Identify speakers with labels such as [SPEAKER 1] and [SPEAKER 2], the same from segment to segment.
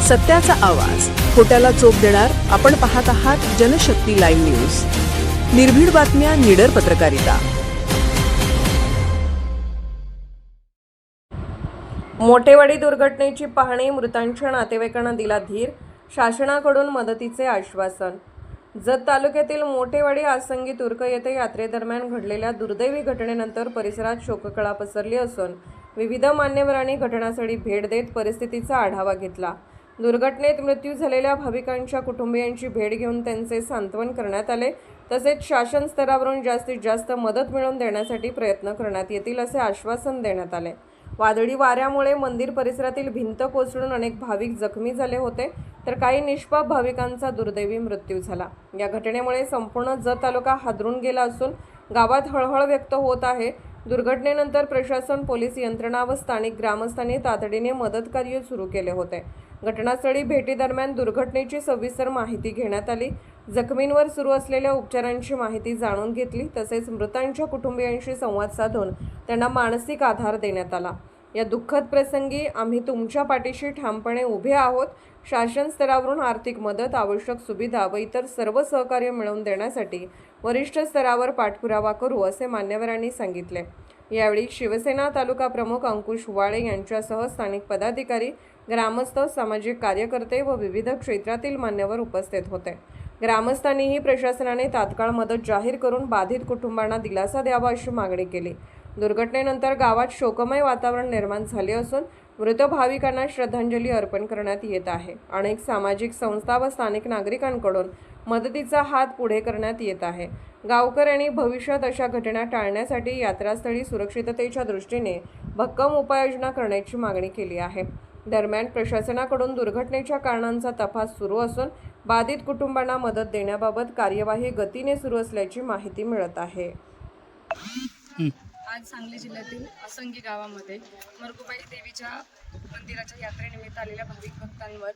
[SPEAKER 1] सत्याचा आवाज, खोट्याला चोप देणार. आपण पाहत आहात जनशक्ती लाईव्ह न्यूज. निर्भीड बातम्या, निडर पत्रकारिता. मोठेवाडी दुर्घटनेची पाहणी, मृतांच्या नातेवाईकांना दिला धीर, शासनाकडून मदतीचे आश्वासन. जत तालुक्यातील मोठेवाडी आसंगी तुर्क येथे यात्रेदरम्यान घडलेल्या दुर्दैवी घटनेनंतर परिसरात शोककळा पसरली असून विविध मान्यवरांनी घटनास्थळी भेट देत परिस्थितीचा आढावा घेतला. दुर्घटनेत मृत्यू झालेल्या भाविकांच्या कुटुंबियांची भेट घेऊन त्यांचे सांत्वन करण्यात आले. तसेच शासन स्तरावरून जास्तीत जास्त मदत मिळवून देण्यासाठी प्रयत्न करण्यात येतील असे आश्वासन देण्यात आले. वादळी वाऱ्यामुळे मंदिर परिसरातील भिंत कोसळून अनेक भाविक जखमी झाले होते, तर काही निष्पाप भाविकांचा दुर्दैवी मृत्यू झाला. या घटनेमुळे संपूर्ण जत तालुका हादरून गेला असून गावात हळहळ व्यक्त होत आहे. दुर्घटनेनंतर प्रशासन, पोलीस यंत्रणा व स्थानिक ग्रामस्थांनी तातडीने मदत कार्य सुरू केले होते. घटनास्थळी भेटीदरम्यान दुर्घटनेची सविस्तर माहिती घेण्यात आली. जखमींवर सुरू असलेल्या उपचारांची माहिती जाणून घेतली. तसेच मृतांच्या कुटुंबियांशी संवाद साधून त्यांना मानसिक आधार देण्यात आला. या दुःखद प्रसंगी आम्ही तुमच्या पाठीशी ठामपणे उभे आहोत. शासन स्तरावरून आर्थिक मदत, आवश्यक सुविधा व इतर सर्व सहकार्य मिळवून देण्यासाठी वरिष्ठ स्तरावर पाठपुरावा करू असे मान्यवरांनी सांगितले. यावेळी शिवसेना तालुका प्रमुख अंकुश वाळे यांच्यासह स्थानिक पदाधिकारी, ग्रामस्थ, सामाजिक कार्यकर्ते व विविध क्षेत्रातील मान्यवर उपस्थित होते. ग्रामस्थांनीही प्रशासनाने तात्काळ मदत जाहीर करून बाधित कुटुंबांना दिलासा द्यावा अशी मागणी केली. दुर्घटनेनंतर गावात शोकमय वातावरण निर्माण झाले असून मृत भाविकांना श्रद्धांजली अर्पण करण्यात येत आहे. अनेक सामाजिक संस्था व स्थानिक नागरिकांकडून मदतीचा हात पुढे करण्यात येत आहे. गावकऱ्यांनी भविष्यात अशा घटना टाळण्यासाठी यात्रास्थळी सुरक्षिततेच्या दृष्टीने भक्कम उपाययोजना करण्याची मागणी केली आहे. दरम्यान प्रशासनाकडून दुर्घटनेच्या कारणांचा तपास सुरू असून बाधित कुटुंबांना मदत देण्याबाबत कार्यवाही गतीने सुरू असल्याची माहिती मिळत आहे.
[SPEAKER 2] आज सांगली जिल्ह्यातील आसंगी गावामध्ये मरगुबाई देवीच्या मंदिराच्या यात्रेनिमित्त आलेल्या भाविक भक्तांवर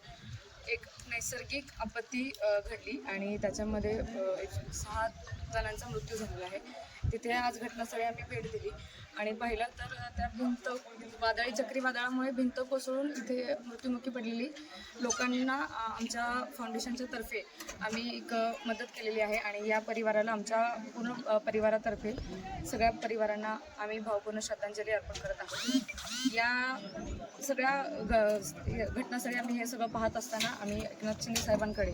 [SPEAKER 2] एक नैसर्गिक आपत्ती घडली आणि त्याच्यामध्ये 6 जणांचा मृत्यू झालेला आहे. तिथे आज घटनास्थळी आम्ही भेट दिली आणि पाहिलं तर त्या भिंत वादळी चक्रीवादळामुळे भिंत कोसळून तिथे मृत्युमुखी पडलेली लोकांना आमच्या फाउंडेशनच्या तर्फे आम्ही एक मदत केलेली आहे आणि या परिवाराला, आमच्या पूर्ण परिवारातर्फे सगळ्या परिवारांना आम्ही भावपूर्ण श्रद्धांजली अर्पण करत आहोत. या सगळ्या घटनास्थळी आम्ही हे सगळं पाहत असताना आम्ही एकनाथ शिंदे साहेबांकडे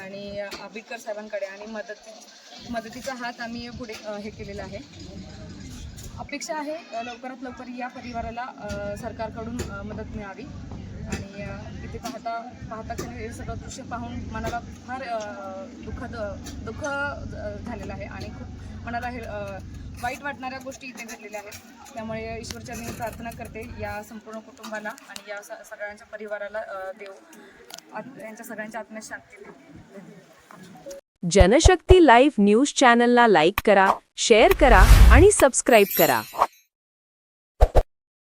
[SPEAKER 2] आणि आंबेडकर साहेबांकडे आणि मदतीचा हात आम्ही पुढे हे केलेला आहे. अपेक्षा आहे लवकरात लवकर या परिवाराला सरकारकडून मदत मिळावी आणि इथे पाहता हे सगळं दृश्य पाहून मनाला फार दुःख झालेलं आहे आणि खूप मनाला हे वाईट वाटणाऱ्या गोष्टी इथे घडलेल्या आहेत. त्यामुळे ईश्वरचरणी प्रार्थना करते या संपूर्ण कुटुंबाला आणि या सगळ्यांच्या परिवाराला देव यांच्या सगळ्यांच्या आत्म्यात शांती देईल.
[SPEAKER 1] जनशक्ती लाईव्ह न्यूज चॅनलला लाईक करा, शेअर करा आणि सबस्क्राईब करा.